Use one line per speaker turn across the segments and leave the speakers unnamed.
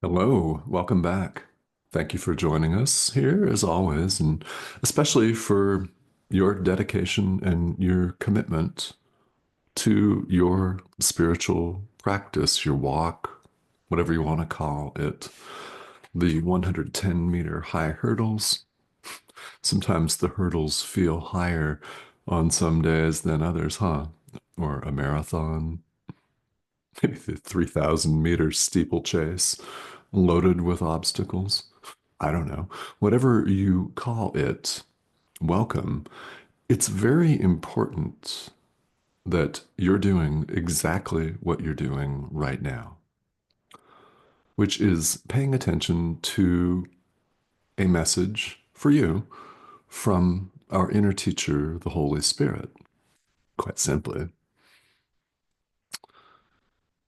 Hello, welcome back. Thank you for joining us here as always, and especially for your dedication and your commitment to your spiritual practice, your walk, whatever you want to call it. The 110-meter high hurdles. Sometimes the hurdles feel higher on some days than others, huh? Or a marathon, maybe the 3,000-meter steeplechase loaded with obstacles. I don't know. Whatever you call it, welcome. It's very important that you're doing exactly what you're doing right now, which is paying attention to a message for you from our inner teacher, the Holy Spirit. Quite simply,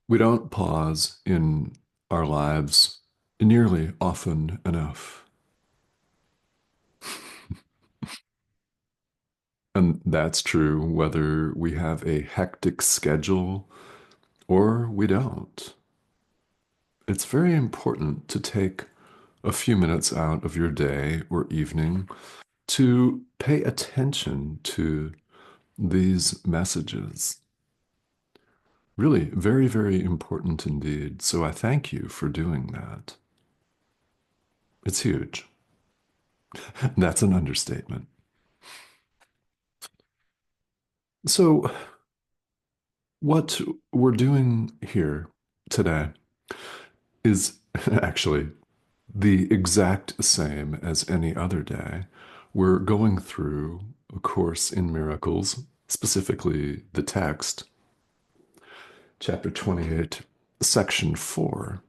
we don't pause in our lives nearly often enough. And that's true whether we have a hectic schedule or we don't. It's very important to take a few minutes out of your day or evening to pay attention to these messages. Really, very, very important indeed. So I thank you for doing that. It's huge. That's an understatement. So, what we're doing here today is actually the exact same as any other day. We're going through A Course in Miracles, specifically the text. Chapter 28, Section 4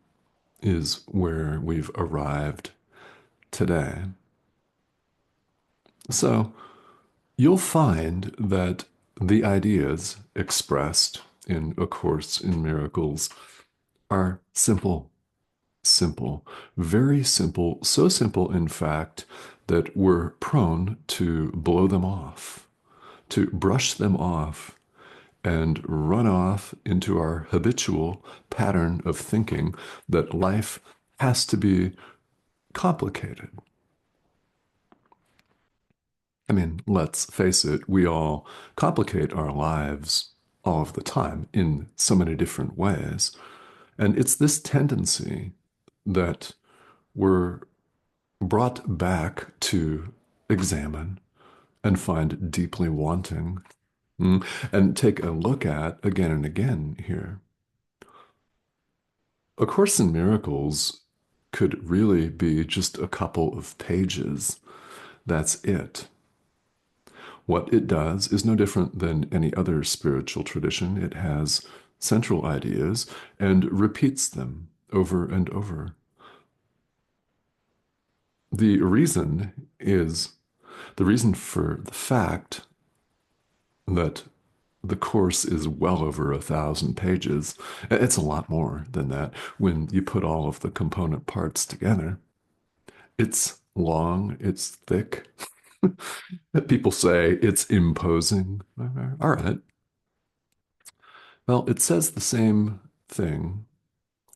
is where we've arrived today. So you'll find that the ideas expressed in A Course in Miracles are simple, simple, very simple, so simple, in fact, that we're prone to blow them off, to brush them off, and run off into our habitual pattern of thinking that life has to be complicated. I mean, let's face it, we all complicate our lives all of the time in so many different ways. And it's this tendency that we're brought back to examine and find deeply wanting, and take a look at again and again here. A Course in Miracles could really be just a couple of pages. That's it. What it does is no different than any other spiritual tradition. It has central ideas and repeats them over and over. The reason is the reason for the fact that the course is well over 1,000 pages. It's a lot more than that when you put all of the component parts together. It's long, it's thick. People say it's imposing. All right. Well, it says the same thing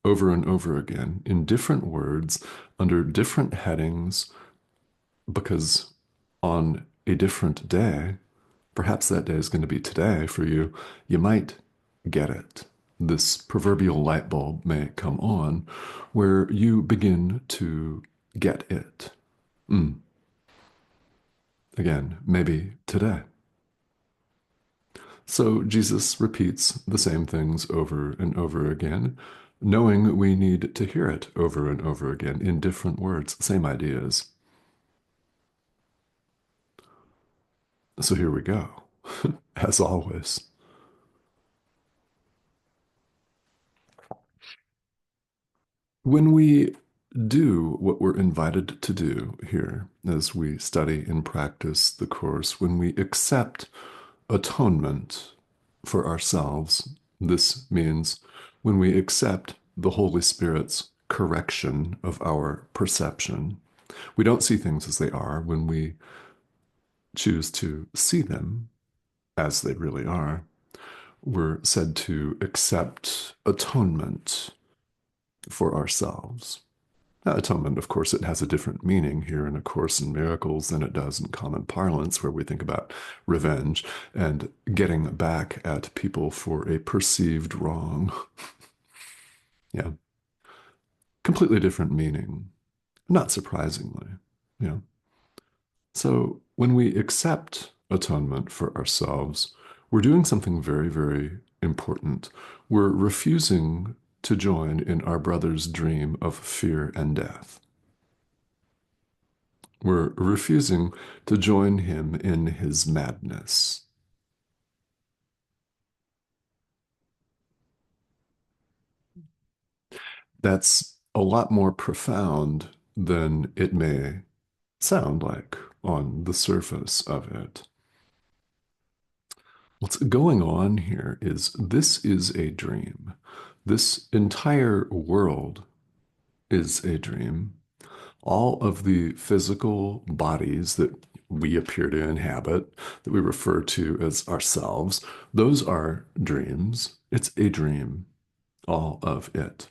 over and over again in different words under different headings because on a different day, perhaps that day is going to be today for you, you might get it. This proverbial light bulb may come on where you begin to get it. Mm. Again, maybe today. So Jesus repeats the same things over and over again, knowing we need to hear it over and over again in different words, same ideas. So here we go, as always. When we do what we're invited to do here, as we study and practice the Course, when we accept atonement for ourselves, this means when we accept the Holy Spirit's correction of our perception. We don't see things as they are when we choose to see them as they really are. We're said to accept atonement for ourselves. Now, atonement, of course, it has a different meaning here in A Course in Miracles than it does in common parlance, where we think about revenge and getting back at people for a perceived wrong. Yeah, completely different meaning, not surprisingly. Yeah. So when we accept atonement for ourselves, we're doing something very, very important. We're refusing to join in our brother's dream of fear and death. We're refusing to join him in his madness. That's a lot more profound than it may sound like on the surface of it. What's going on here is this is a dream. This entire world is a dream. All of the physical bodies that we appear to inhabit, that we refer to as ourselves, those are dreams. It's a dream, all of it.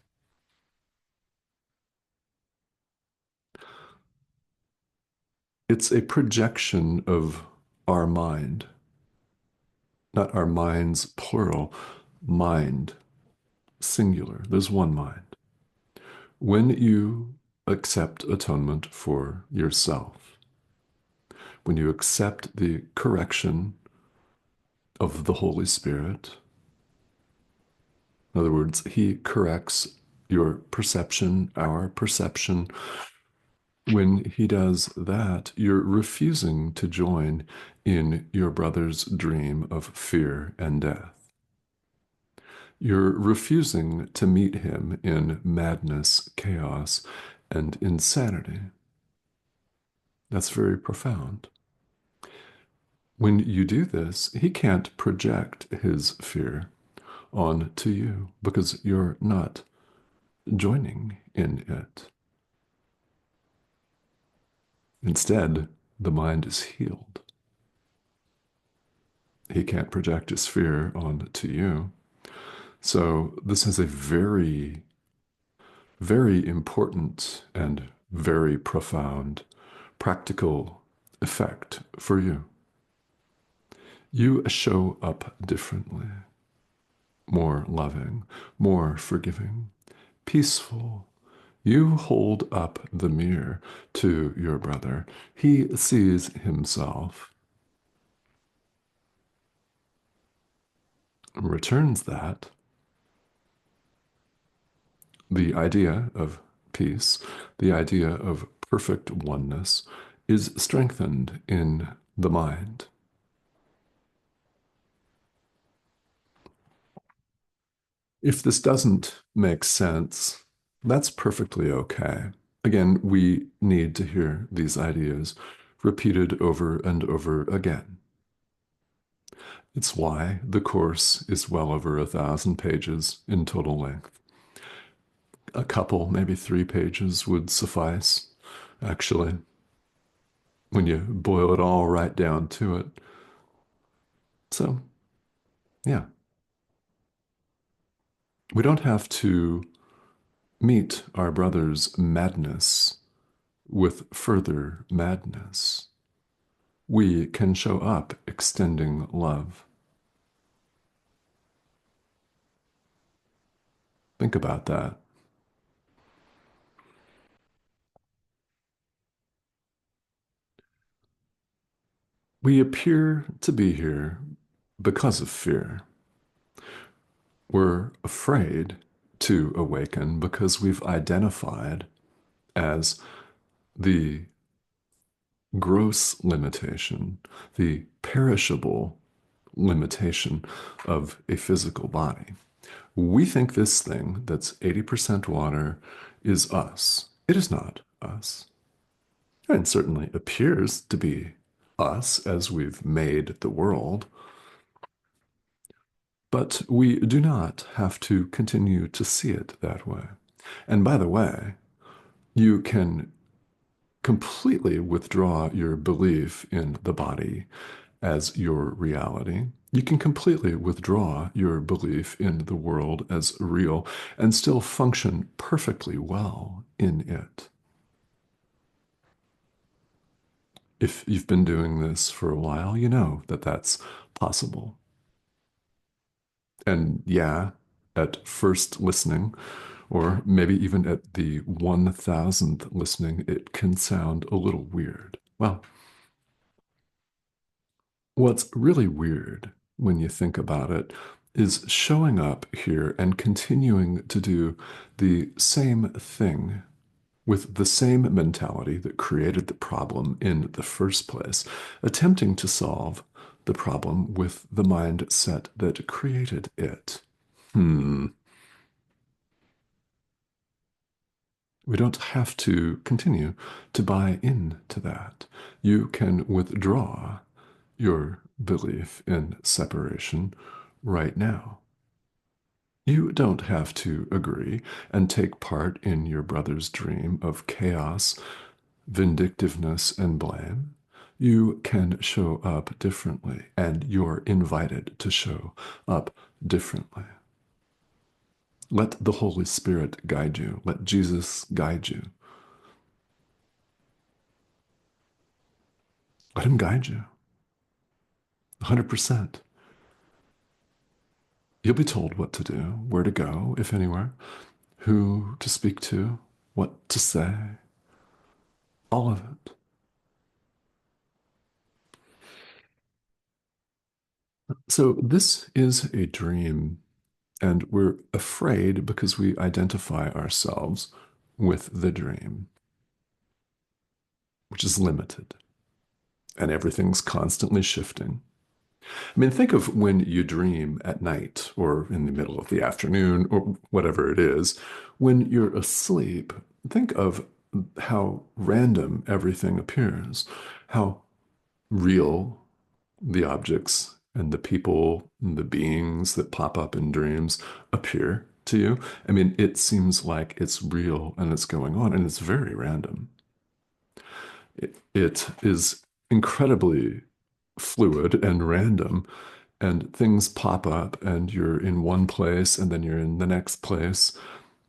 It's a projection of our mind, not our minds, plural, mind, singular. There's one mind. When you accept atonement for yourself, when you accept the correction of the Holy Spirit, in other words, He corrects your perception, our perception. When He does that, you're refusing to join in your brother's dream of fear and death. You're refusing to meet him in madness, chaos, and insanity. That's very profound. When you do this, he can't project his fear onto you because you're not joining in it. Instead, the mind is healed. He can't project his fear onto you. So, this has a very, very important and very profound practical effect for you. You show up differently, more loving, more forgiving, peaceful. You hold up the mirror to your brother. He sees himself, returns that. The idea of peace, the idea of perfect oneness, is strengthened in the mind. If this doesn't make sense, that's perfectly okay. Again, we need to hear these ideas repeated over and over again. It's why the course is well over 1,000 pages in total length. A couple, maybe 3 pages would suffice, actually, when you boil it all right down to it. So, yeah, we don't have to meet our brother's madness with further madness. We can show up extending love. Think about that. We appear to be here because of fear. We're afraid to awaken because we've identified as the gross limitation, the perishable limitation of a physical body. We think this thing that's 80% water is us. It is not us. And certainly appears to be us as we've made the world. But we do not have to continue to see it that way. And by the way, you can completely withdraw your belief in the body as your reality. You can completely withdraw your belief in the world as real and still function perfectly well in it. If you've been doing this for a while, you know that that's possible. And yeah, at first listening, or maybe even at the 1000th listening, it can sound a little weird. Well, what's really weird when you think about it is showing up here and continuing to do the same thing with the same mentality that created the problem in the first place, attempting to solve the problem with the mindset that created it. Hmm. We don't have to continue to buy into that. You can withdraw your belief in separation right now. You don't have to agree and take part in your brother's dream of chaos, vindictiveness, and blame. You can show up differently, and you're invited to show up differently. Let the Holy Spirit guide you. Let Jesus guide you. Let him guide you. 100%. You'll be told what to do, where to go, if anywhere, who to speak to, what to say, all of it. So, this is a dream, and we're afraid because we identify ourselves with the dream, which is limited, and everything's constantly shifting. I mean, think of when you dream at night or in the middle of the afternoon or whatever it is. When you're asleep, think of how random everything appears, how real the objects and the people and the beings that pop up in dreams appear to you. I mean, it seems like it's real and it's going on, and it's very random. It is incredibly fluid and random, and things pop up, and you're in one place and then you're in the next place,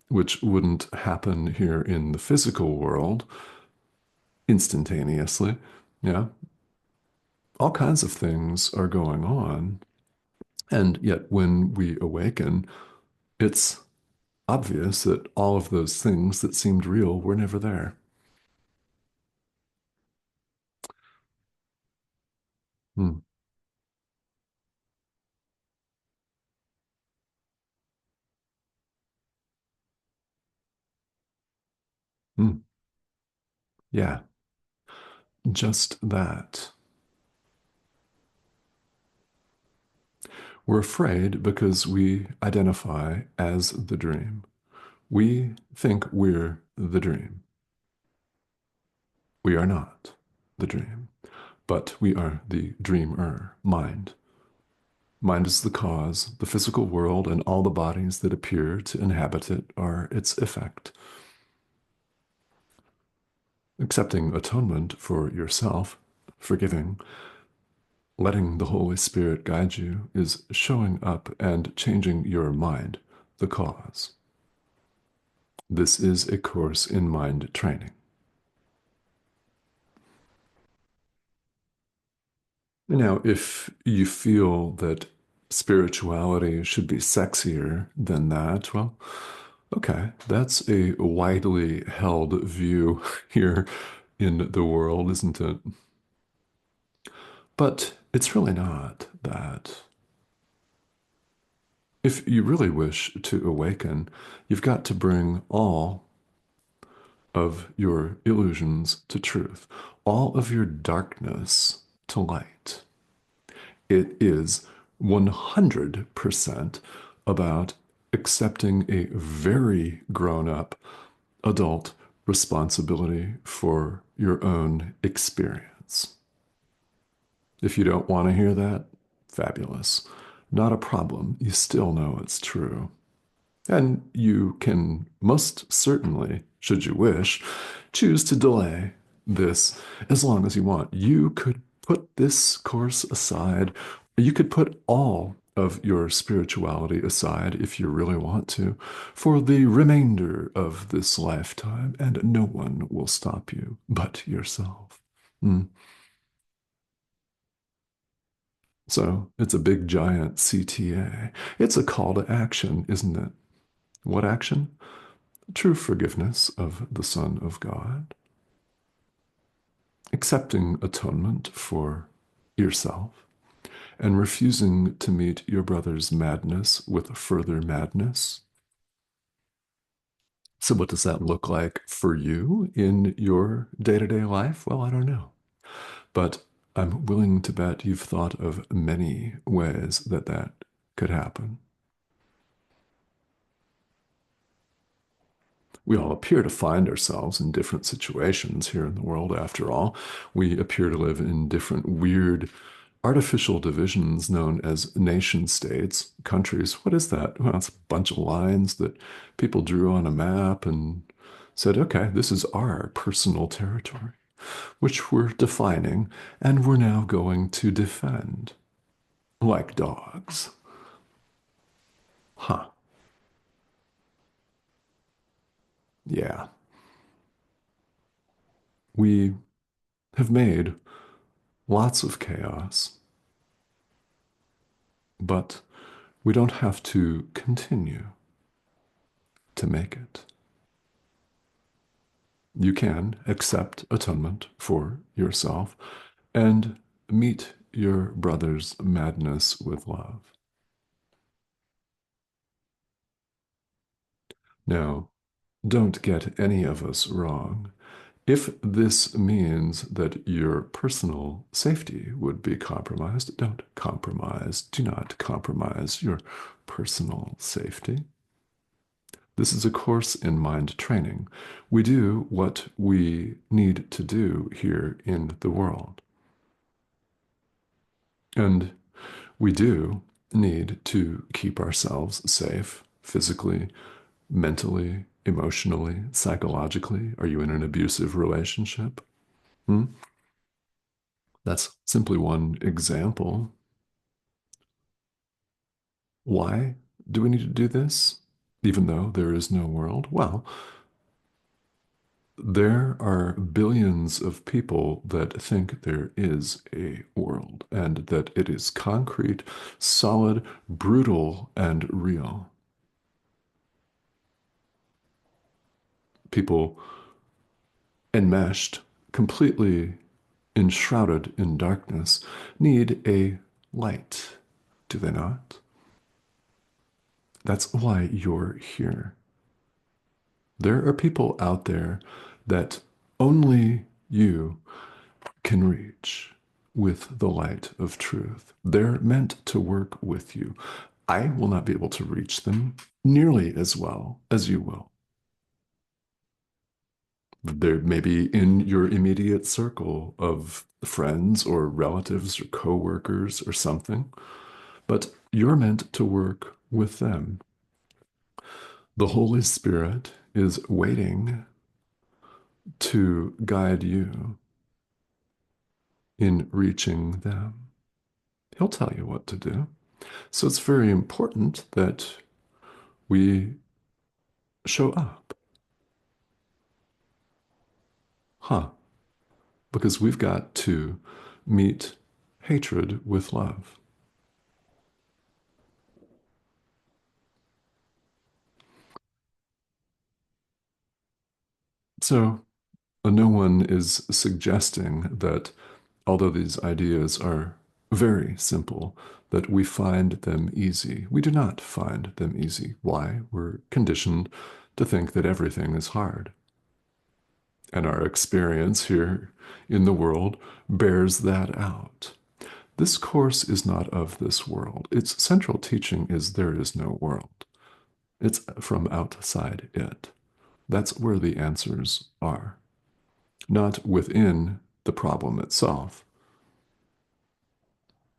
which wouldn't happen here in the physical world instantaneously. Yeah, all kinds of things are going on. And yet, when we awaken, it's obvious that all of those things that seemed real were never there. Hmm. Hmm. Yeah, just that. We're afraid because we identify as the dream. We think we're the dream. We are not the dream, but we are the dreamer, mind. Mind is the cause. The physical world and all the bodies that appear to inhabit it are its effect. Accepting atonement for yourself, forgiving, letting the Holy Spirit guide you is showing up and changing your mind, the cause. This is a course in mind training. Now, if you feel that spirituality should be sexier than that, well, okay, that's a widely held view here in the world, isn't it? But it's really not that. If you really wish to awaken, you've got to bring all of your illusions to truth, all of your darkness to light. It is 100% about accepting a very grown up adult responsibility for your own experience. If you don't want to hear that, fabulous. Not a problem. You still know it's true. And you can most certainly, should you wish, choose to delay this as long as you want. You could put this course aside You could put all of your spirituality aside if you really want to for the remainder of this lifetime, and no one will stop you but yourself. Mm. So it's a big giant CTA. It's a call to action, isn't it? What action? True forgiveness of the Son of God, accepting atonement for yourself, and refusing to meet your brother's madness with further madness. So, what does that look like for you in your day to day life? Well, I don't know. But I'm willing to bet you've thought of many ways that that could happen. We all appear to find ourselves in different situations here in the world, after all. We appear to live in different weird artificial divisions known as nation states, countries. What is that? Well, it's a bunch of lines that people drew on a map and said, okay, this is our personal territory, which we're defining and we're now going to defend like dogs. Huh. Yeah. We have made lots of chaos, but we don't have to continue to make it. You can accept atonement for yourself and meet your brother's madness with love. Now, don't get any of us wrong. If this means that your personal safety would be compromised, don't compromise. Do not compromise your personal safety. This is a course in mind training. We do what we need to do here in the world. And we do need to keep ourselves safe physically, mentally, emotionally, psychologically. Are you in an abusive relationship? Hmm? That's simply one example. Why do we need to do this? Even though there is no world? Well, there are billions of people that think there is a world and that it is concrete, solid, brutal, and real. People enmeshed, completely enshrouded in darkness, need a light, do they not? That's why you're here. There are people out there that only you can reach with the light of truth. They're meant to work with you. I will not be able to reach them nearly as well as you will. They're maybe in your immediate circle of friends or relatives or coworkers or something, but you're meant to work with them. The Holy Spirit is waiting to guide you in reaching them. He'll tell you what to do. So it's very important that we show up. Huh? Because we've got to meet hatred with love. So no one is suggesting that although these ideas are very simple, that we find them easy. We do not find them easy. Why? We're conditioned to think that everything is hard. And our experience here in the world bears that out. This course is not of this world. Its central teaching is there is no world. It's from outside it. That's where the answers are, not within the problem itself,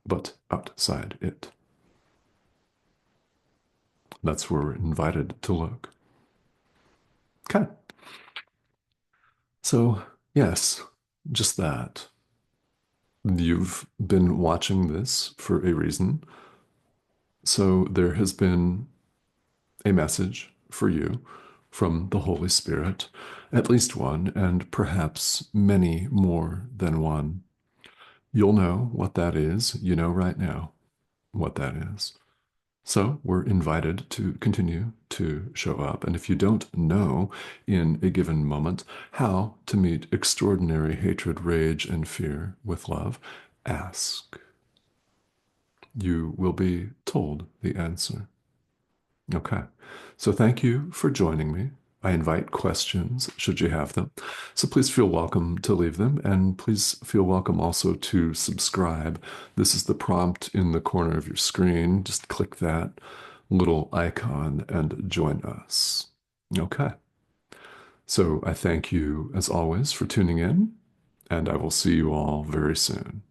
but outside it. That's where we're invited to look. Okay. So, yes, just that. You've been watching this for a reason. So there has been a message for you from the Holy Spirit, at least one, and perhaps many more than one. You'll know what that is. You know right now what that is. So we're invited to continue to show up. And if you don't know in a given moment how to meet extraordinary hatred, rage, and fear with love, ask. You will be told the answer. Okay. So thank you for joining me. I invite questions should you have them. So please feel welcome to leave them, and please feel welcome also to subscribe. This is the prompt in the corner of your screen. Just click that little icon and join us. Okay. So I thank you as always for tuning in, and I will see you all very soon.